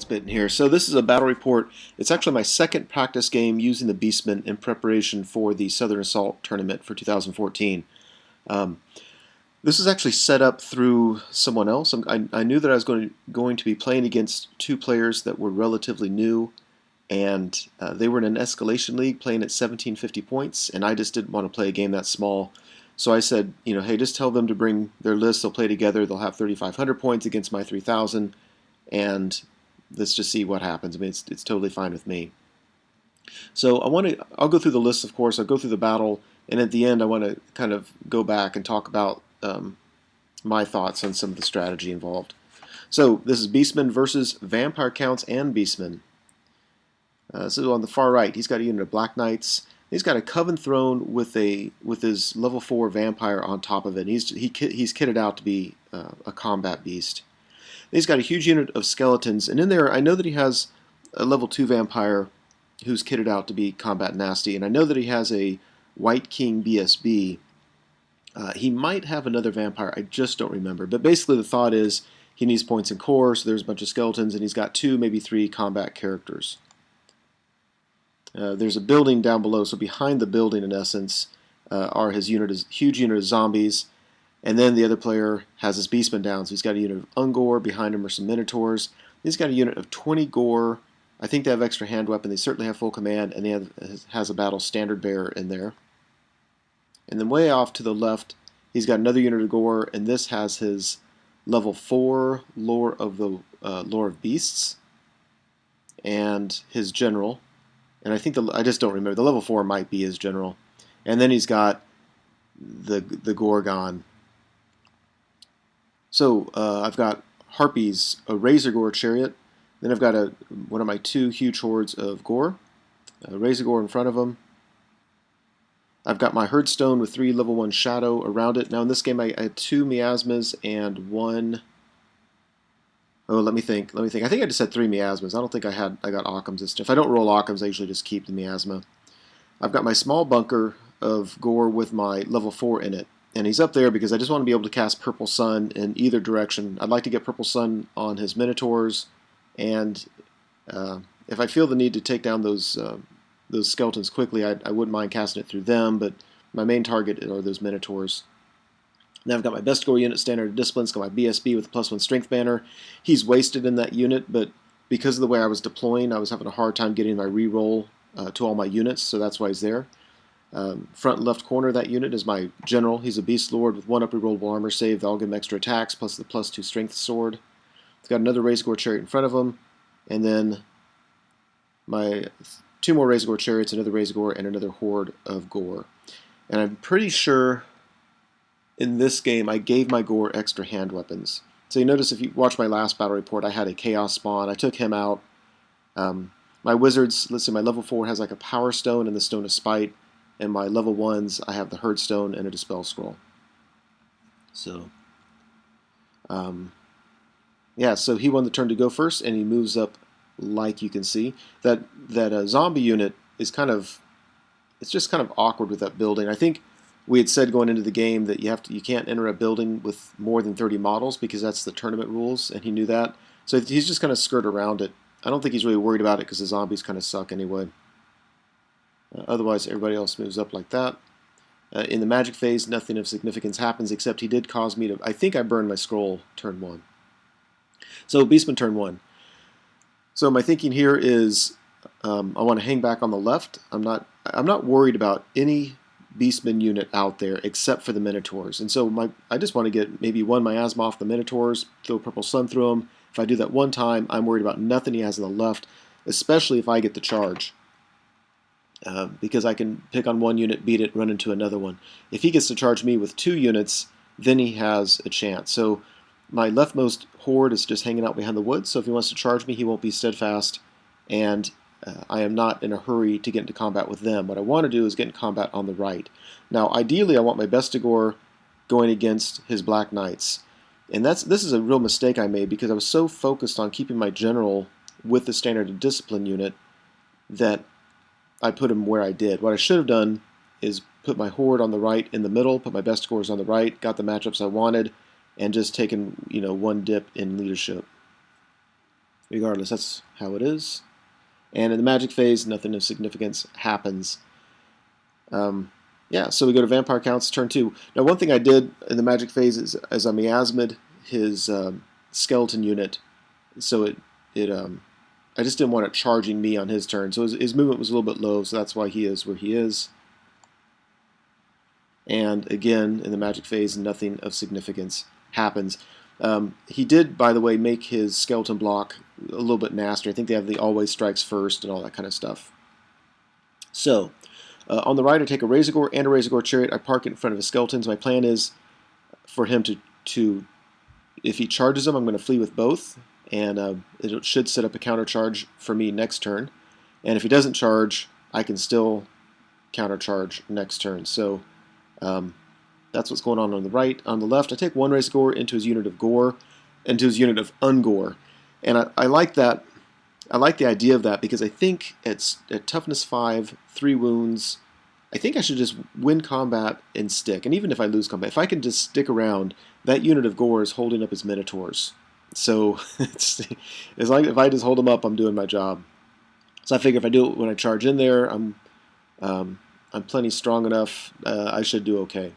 Frostbitten here. So this is a battle report. It's actually my second practice game using the Beastmen in preparation for the Southern Assault tournament for 2014. This is actually set up through someone else. I knew that I was going to be playing against two players that were relatively new, and they were in an escalation league playing at 1750 points, and I just didn't want to play a game that small. So I said, hey, just tell them to bring their list. They'll play together. They'll have 3,500 points against my 3,000, and let's just see what happens. I mean, it's totally fine with me. So I'll go through the list, of course. I'll go through the battle, and at the end, I want to kind of go back and talk about my thoughts on some of the strategy involved. So this is Beastmen versus Vampire Counts and Beastmen. So on the far right, he's got a unit of Black Knights. He's got a Coven Throne with his level 4 Vampire on top of it. He's kitted out to be a combat beast. He's got a huge unit of skeletons, and in there I know that he has a level 2 Vampire who's kitted out to be combat nasty, and I know that he has a White King BSB. He might have another Vampire, I just don't remember. But basically the thought is he needs points in core, so there's a bunch of skeletons, and he's got 2, maybe 3 combat characters. There's a building down below, so behind the building, in essence, are his huge unit of zombies, and then the other player has his Beastmen down, so he's got a unit of Ungor, behind him are some Minotaurs. He's got a unit of 20 Gore. I think they have extra hand weapon, they certainly have full command, and he has a battle standard bearer in there. And then way off to the left, he's got another unit of Gore, and this has his level 4 Lore of the Lore of Beasts, and his general. And I think I just don't remember. The level 4 might be his general. And then he's got the Gorgon. So I've got Harpies, a Razor Gore chariot. Then I've got one of my 2 huge hordes of Gore. A Razor Gore in front of him. I've got my Herdstone with 3 level 1 Shadow around it. Now in this game I had 2 Miasmas and 1... Oh, let me think. I think I just had 3 miasmas. I don't think I got Occams this time. If I don't roll Occams, I usually just keep the miasma. I've got my small bunker of Gore with my level 4 in it. And he's up there because I just want to be able to cast Purple Sun in either direction. I'd like to get Purple Sun on his Minotaurs, and if I feel the need to take down those skeletons quickly, I wouldn't mind casting it through them, but my main target are those Minotaurs. Now I've got my best Gore unit, Standard Discipline. It's got my BSB with a +1 Strength banner. He's wasted in that unit, but because of the way I was deploying, I was having a hard time getting my reroll to all my units, so that's why he's there. Front and left corner of that unit is my general. He's a Beast Lord with 1 up rerollable armor save. That'll give him extra attacks, plus the +2 Strength sword. He's got another Razor Gore chariot in front of him, and then my 2 more Razor Gore chariots, another Razor Gore, and another horde of Gore. And I'm pretty sure in this game I gave my Gore extra hand weapons. So you notice if you watch my last battle report, I had a Chaos Spawn. I took him out. My Wizards, let's see, my level 4 has like a Power Stone and the Stone of Spite, and my level 1s, I have the Herdstone and a Dispel Scroll. So, yeah, so he won the turn to go first, and he moves up like you can see. That zombie unit is it's just kind of awkward with that building. I think we had said going into the game that you can't enter a building with more than 30 models because that's the tournament rules, and he knew that. So he's just kind of skirt around it. I don't think he's really worried about it because the zombies kind of suck anyway. Otherwise, everybody else moves up like that. In the magic phase, nothing of significance happens, except he did cause me to... I think I burned my scroll turn 1. So Beastman turn 1. So my thinking here is I want to hang back on the left. I'm not worried about any Beastman unit out there except for the Minotaurs, and so I just want to get maybe 1 miasma off the Minotaurs, throw Purple Sun through them. If I do that 1 time, I'm worried about nothing he has on the left, especially if I get the charge, because I can pick on 1 unit, beat it, run into another one. If he gets to charge me with 2 units, then he has a chance. So my leftmost horde is just hanging out behind the woods, so if he wants to charge me, he won't be steadfast, and I am not in a hurry to get into combat with them. What I want to do is get in combat on the right. Now, ideally, I want my Bestigor going against his Black Knights. And this is a real mistake I made because I was so focused on keeping my general with the Standard Discipline unit that I put him where I did. What I should have done is put my horde on the right in the middle, put my Bestigors on the right, got the matchups I wanted, and just taken 1 dip in leadership. Regardless, that's how it is. And in the magic phase, nothing of significance happens. Yeah, so we go to Vampire Counts turn 2. Now, one thing I did in the magic phase is as I miasmed his skeleton unit, so I just didn't want it charging me on his turn. So his movement was a little bit low, so that's why he is where he is. And again, in the magic phase, nothing of significance happens. He did, by the way, make his skeleton block a little bit nastier. I think they have the always strikes first and all that kind of stuff. So, on the right, I take a Razor Gore and a Razor Gore Chariot. I park it in front of his skeletons. My plan is for him to if he charges them, I'm going to flee with both, and it should set up a counter charge for me next turn. And if he doesn't charge, I can still counter charge next turn. So that's what's going on the right. On the left, I take one Razor Gore into his unit of Gore, into his unit of Ungore, and I like that. I like the idea of that because I think at toughness 5, 3 wounds, I think I should just win combat and stick. And even if I lose combat, if I can just stick around, that unit of Gore is holding up his Minotaurs. So it's like if I just hold them up, I'm doing my job. So I figure if I do it when I charge in there, I'm plenty strong enough. I should do okay.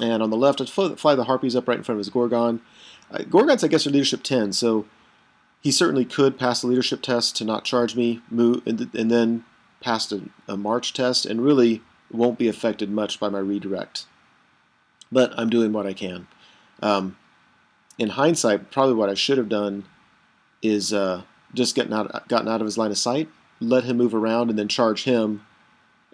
And on the left, I fly the Harpies up right in front of his Gorgon. Gorgons, I guess, are leadership 10, so he certainly could pass the leadership test to not charge me, move, and then pass a march test, and really won't be affected much by my redirect. But I'm doing what I can. In hindsight, probably what I should have done is just gotten out of his line of sight, let him move around, and then charge him,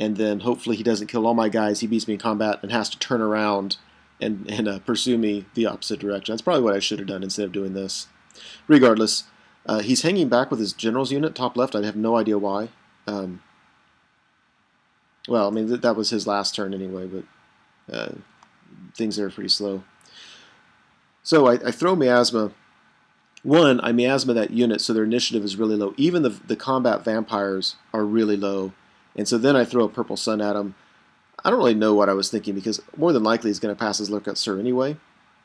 and then hopefully he doesn't kill all my guys, he beats me in combat, and has to turn around and pursue me the opposite direction. That's probably what I should have done instead of doing this. Regardless, he's hanging back with his general's unit, top left. I have no idea why. Well, I mean, that was his last turn anyway, but things there are pretty slow. So I throw Miasma. One, I Miasma that unit, so their initiative is really low. Even the combat vampires are really low. And so then I throw a Purple Sun at him. I don't really know what I was thinking because more than likely he's going to pass his Lookout Sir anyway.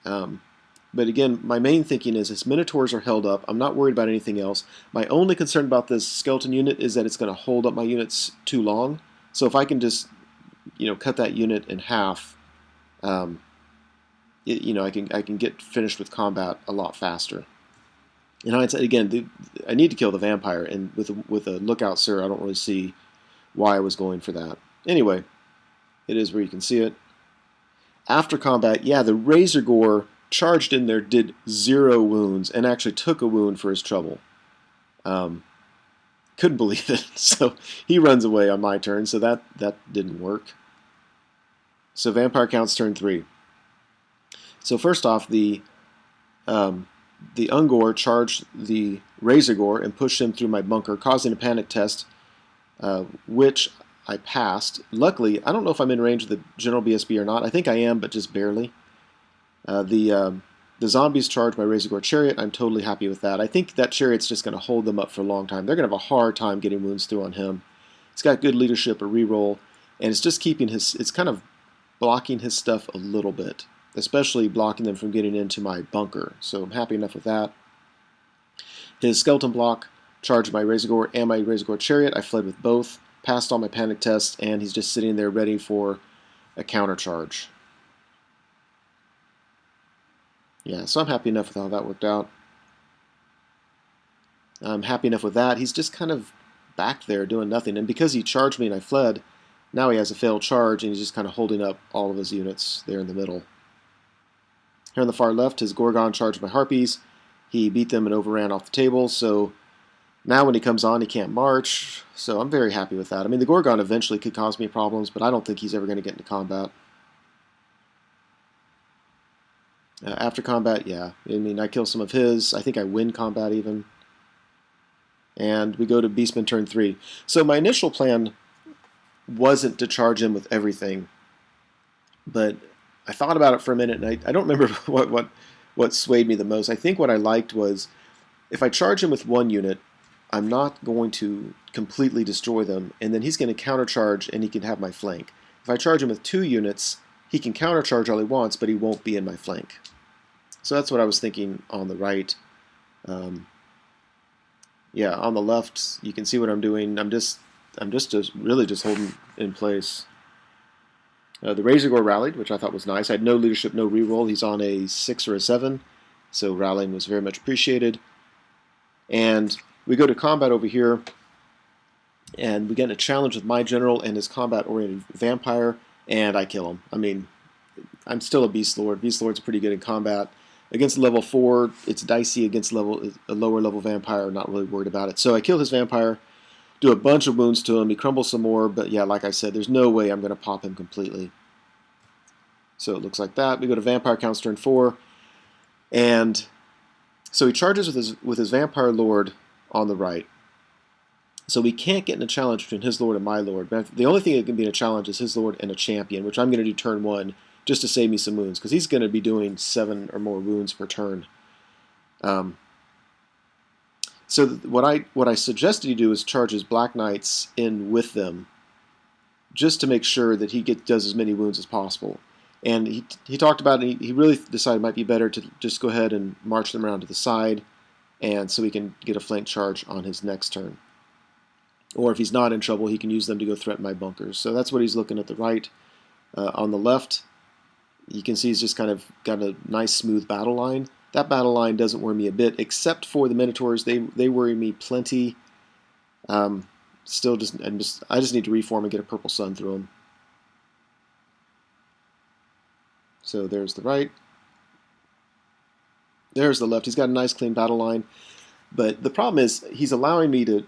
But again, my main thinking is his Minotaurs are held up. I'm not worried about anything else. My only concern about this skeleton unit is that it's going to hold up my units too long. So if I can just, cut that unit in half, I can get finished with combat a lot faster. In hindsight, again, I need to kill the vampire, and with a Lookout Sir, I don't really see why I was going for that. Anyway, it is where you can see it. After combat, yeah, the Razor Gore charged in there, did 0 wounds, and actually took a wound for his trouble. Couldn't believe it. So he runs away on my turn, so that didn't work. So Vampire Counts turn 3. So first off, the Ungore charged the Razor Gore and pushed him through my bunker, causing a panic test, which I passed. Luckily, I don't know if I'm in range of the General BSB or not. I think I am, but just barely. The zombies charge my Razor Gore Chariot. I'm totally happy with that. I think that Chariot's just going to hold them up for a long time. They're going to have a hard time getting wounds through on him. He's got good leadership, a reroll, and it's just keeping it's kind of blocking his stuff a little bit, especially blocking them from getting into my bunker. So I'm happy enough with that. His skeleton block charged my Razor Gore and my Razor Gore Chariot. I fled with both, passed all my panic tests, and he's just sitting there ready for a counter charge. Yeah, so I'm happy enough with how that worked out. I'm happy enough with that. He's just kind of back there doing nothing. And because he charged me and I fled, now he has a failed charge, and he's just kind of holding up all of his units there in the middle. Here on the far left, his Gorgon charged my Harpies. He beat them and overran off the table, so now when he comes on, he can't march. So I'm very happy with that. I mean, the Gorgon eventually could cause me problems, but I don't think he's ever going to get into combat. After combat, yeah. I mean, I kill some of his. I think I win combat even. And we go to Beastmen turn 3. So my initial plan wasn't to charge him with everything, but I thought about it for a minute, and I don't remember what swayed me the most. I think what I liked was if I charge him with one unit, I'm not going to completely destroy them, and then he's going to countercharge, and he can have my flank. If I charge him with 2 units, he can countercharge all he wants, but he won't be in my flank. So that's what I was thinking on the right. Yeah, on the left, you can see what I'm doing. I'm just really just holding in place. The Razorgore rallied, which I thought was nice. I had no leadership, no reroll. He's on a 6 or a 7, so rallying was very much appreciated. And we go to combat over here, and we get in a challenge with my general and his combat-oriented vampire, and I kill him. I mean, I'm still a Beast Lord. Beast Lord's pretty good in combat. Against level 4, it's dicey. Against a lower level vampire, not really worried about it. So I kill his vampire, do a bunch of wounds to him. He crumbles some more, but yeah, like I said, there's no way I'm going to pop him completely. So it looks like that. We go to Vampire Counts turn 4, and so he charges with his Vampire Lord on the right. So we can't get in a challenge between his Lord and my Lord. The only thing that can be in a challenge is his Lord and a champion, which I'm going to do turn 1 just to save me some wounds, because he's going to be doing 7 or more wounds per turn. So what I suggested you do is charge his Black Knights in with them, just to make sure that he does as many wounds as possible. And he talked about it. He really decided it might be better to just go ahead and march them around to the side, and so he can get a flank charge on his next turn. Or if he's not in trouble, he can use them to go threaten my bunkers. So that's what he's looking at the right. On the left, you can see he's just kind of got a nice smooth battle line. That battle line doesn't worry me a bit, except for the Minotaurs. They worry me plenty. I just need to reform and get a purple sun through them. So there's the right. There's the left. He's got a nice clean battle line, but the problem is he's allowing me to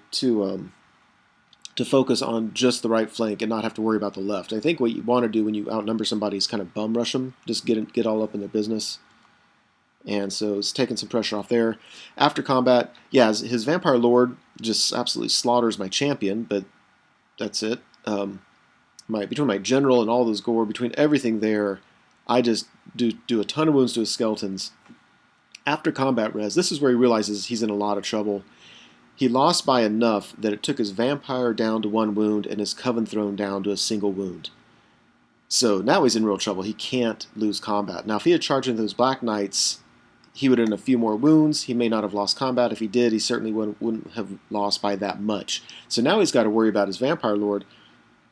focus on just the right flank and not have to worry about the left. I think what you want to do when you outnumber somebody is kind of bum rush them, just get all up in their business. And so it's taking some pressure off there. After combat, yeah, his Vampire Lord just absolutely slaughters my champion, but that's it. Between my general and all those gore, between everything there, I just do a ton of wounds to his skeletons. After combat res, this is where he realizes he's in a lot of trouble. He lost by enough that it took his vampire down to 1 wound and his Coven Throne down to a single wound. So now he's in real trouble. He can't lose combat. Now, if he had charged into those Black Knights, he would have a few more wounds. He may not have lost combat. If he did, he certainly wouldn't have lost by that much. So now he's got to worry about his Vampire Lord.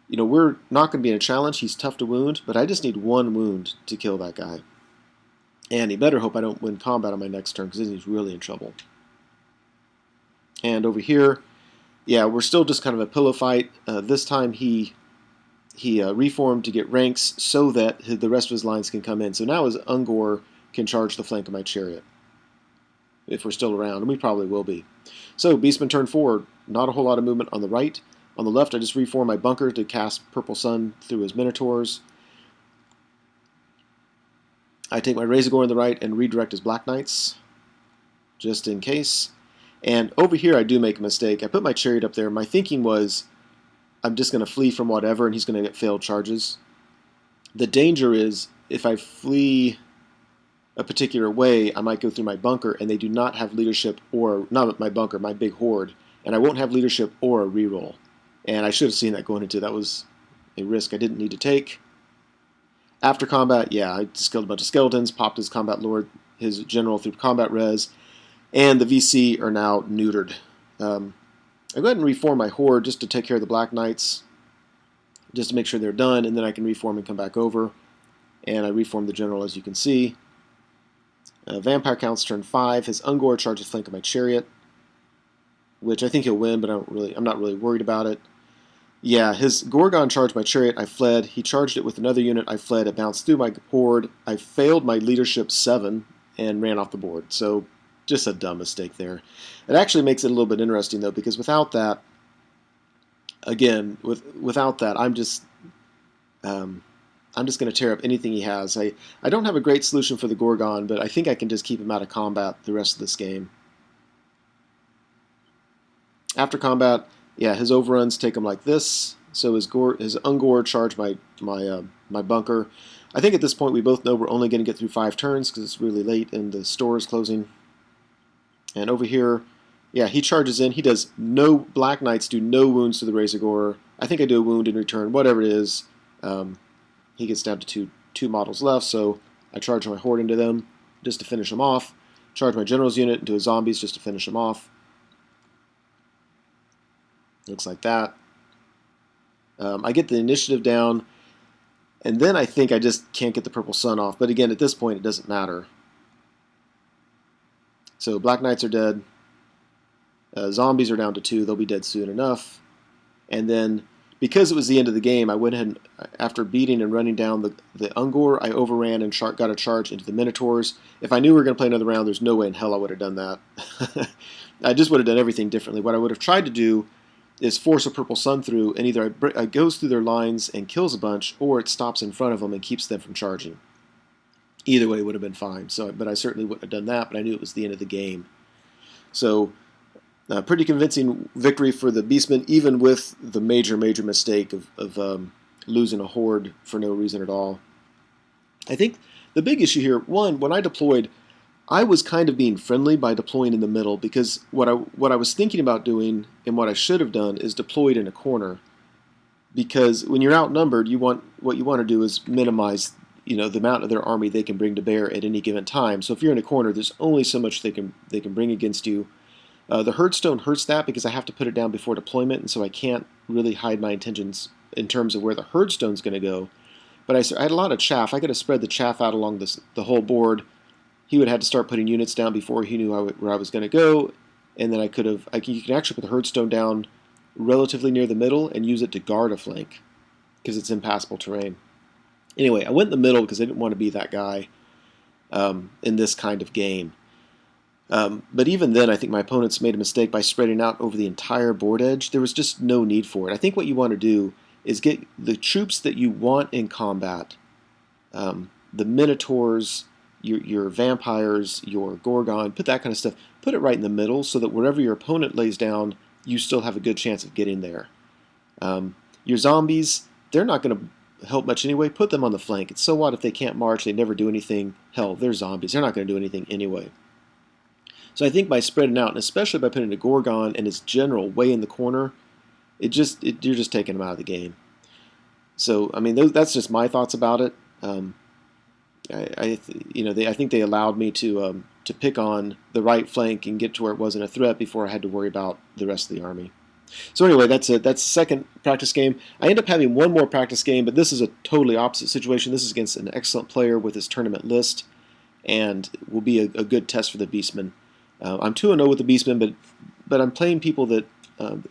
You know, we're not going to be in a challenge. He's tough to wound, but I just need 1 wound to kill that guy. And he better hope I don't win combat on my next turn, because then he's really in trouble. And over here, yeah, we're still just kind of a pillow fight. This time he reformed to get ranks so that the rest of his lines can come in. So now his Ungor can charge the flank of my chariot, if we're still around, and we probably will be. So Beastman turn 4, not a whole lot of movement on the right. On the left, I just reform my bunker to cast Purple Sun through his Minotaurs. I take my Razorgore on the right and redirect his Black Knights, just in case. And over here I do make a mistake. I put my chariot up there. My thinking was I'm just going to flee from whatever and he's going to get failed charges. The danger is if I flee a particular way, I might go through my bunker and they do not have leadership, or not my bunker, my big horde, and I won't have leadership or a reroll. And I should have seen that going into. That was a risk I didn't need to take. After combat, yeah, I just killed a bunch of skeletons, popped his combat lord, his general through combat res, and the VC are now neutered. I go ahead and reform my horde just to take care of the Black Knights, just to make sure they're done, and then I can reform and come back over. And I reform the general, as you can see. Vampire Counts turn 5. His Ungor charges flank of my chariot, which I think he'll win, but I'm not really worried about it. Yeah, his Gorgon charged my chariot. I fled. He charged it with another unit. I fled. It bounced through my horde. I failed my leadership 7 and ran off the board. So just a dumb mistake there. It actually makes it a little bit interesting, though, because without that, again, without that, I'm just going to tear up anything he has. I don't have a great solution for the Gorgon, but I think I can just keep him out of combat the rest of this game. After combat, yeah, his overruns take him like this. So his Ungor charge my bunker. I think at this point we both know we're only going to get through 5 turns because it's really late and the store is closing. And over here, yeah, he charges in. He does no Black Knights, do no wounds to the Razorgore. I think I do a wound in return, whatever it is. He gets down to two models left, so I charge my horde into them. just to finish them off. Charge my general's unit into a zombies just to finish them off. Looks like that. I get the initiative down, and then I think I just can't get the purple sun off. But again, at this point, it doesn't matter. So Black Knights are dead. Zombies are down to 2. They'll be dead soon enough. And then, because it was the end of the game, I went ahead and, after beating and running down the Ungor, I overran and got a charge into the Minotaurs. If I knew we were going to play another round, there's no way in hell I would have done that. I just would have done everything differently. What I would have tried to do is force a purple sun through, and either it goes through their lines and kills a bunch, or it stops in front of them and keeps them from charging. Either way would have been fine. But I certainly wouldn't have done that, but I knew it was the end of the game. So, pretty convincing victory for the Beastmen, even with the major mistake of losing a horde for no reason at all. I think the big issue here, one, when I deployed, I was kind of being friendly by deploying in the middle, because what I was thinking about doing and what I should have done is deployed in a corner, because when you're outnumbered, what you want to do is minimize the amount of their army they can bring to bear at any given time. So if you're in a corner, there's only so much they can bring against you. The Herdstone hurts that because I have to put it down before deployment, and so I can't really hide my intentions in terms of where the Herdstone's going to go. But I had a lot of chaff. I could have spread the chaff out along the whole board. He would have had to start putting units down before he knew where I was going to go, and then you can actually put the Herdstone down relatively near the middle and use it to guard a flank, because it's impassable terrain. Anyway, I went in the middle because I didn't want to be that guy in this kind of game. But even then, I think my opponents made a mistake by spreading out over the entire board edge. There was just no need for it. I think what you want to do is get the troops that you want in combat, the Minotaurs, your Vampires, your Gorgon, put that kind of stuff, put it right in the middle so that wherever your opponent lays down, you still have a good chance of getting there. Your Zombies, they're not going to help much anyway. Put them on the flank. It's so what if they can't march, they never do anything. Hell, they're zombies. They're not going to do anything anyway. So I think by spreading out, and especially by putting a Gorgon and his general way in the corner, you're just taking him out of the game. So I mean, that's just my thoughts about it. I think they allowed me to pick on the right flank and get to where it wasn't a threat before I had to worry about the rest of the army. So anyway, that's it. That's the second practice game. I end up having one more practice game, but this is a totally opposite situation. This is against an excellent player with his tournament list, and will be a good test for the Beastmen. I'm 2-0 with the Beastmen, but I'm playing people that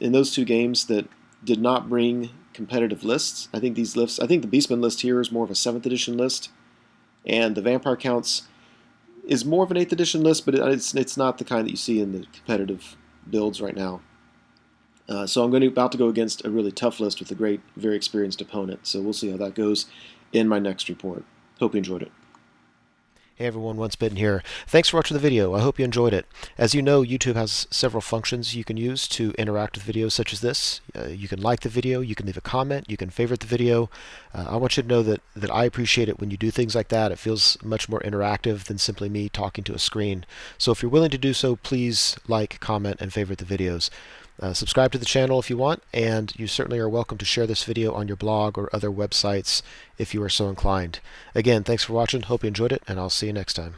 in those two games that did not bring competitive lists. I think the Beastmen list here is more of a 7th edition list, and the Vampire Counts is more of an 8th edition list, but it's not the kind that you see in the competitive builds right now. So I'm about to go against a really tough list with a great, very experienced opponent. So we'll see how that goes in my next report. Hope you enjoyed it. Hey everyone, Once Bitten here. Thanks for watching the video. I hope you enjoyed it. As you know, YouTube has several functions you can use to interact with videos such as this. You can like the video, you can leave a comment, you can favorite the video. I want you to know that I appreciate it when you do things like that. It feels much more interactive than simply me talking to a screen. So if you're willing to do so, please like, comment, and favorite the videos. Subscribe to the channel if you want, and you certainly are welcome to share this video on your blog or other websites if you are so inclined. Again, thanks for watching, hope you enjoyed it, and I'll see you next time.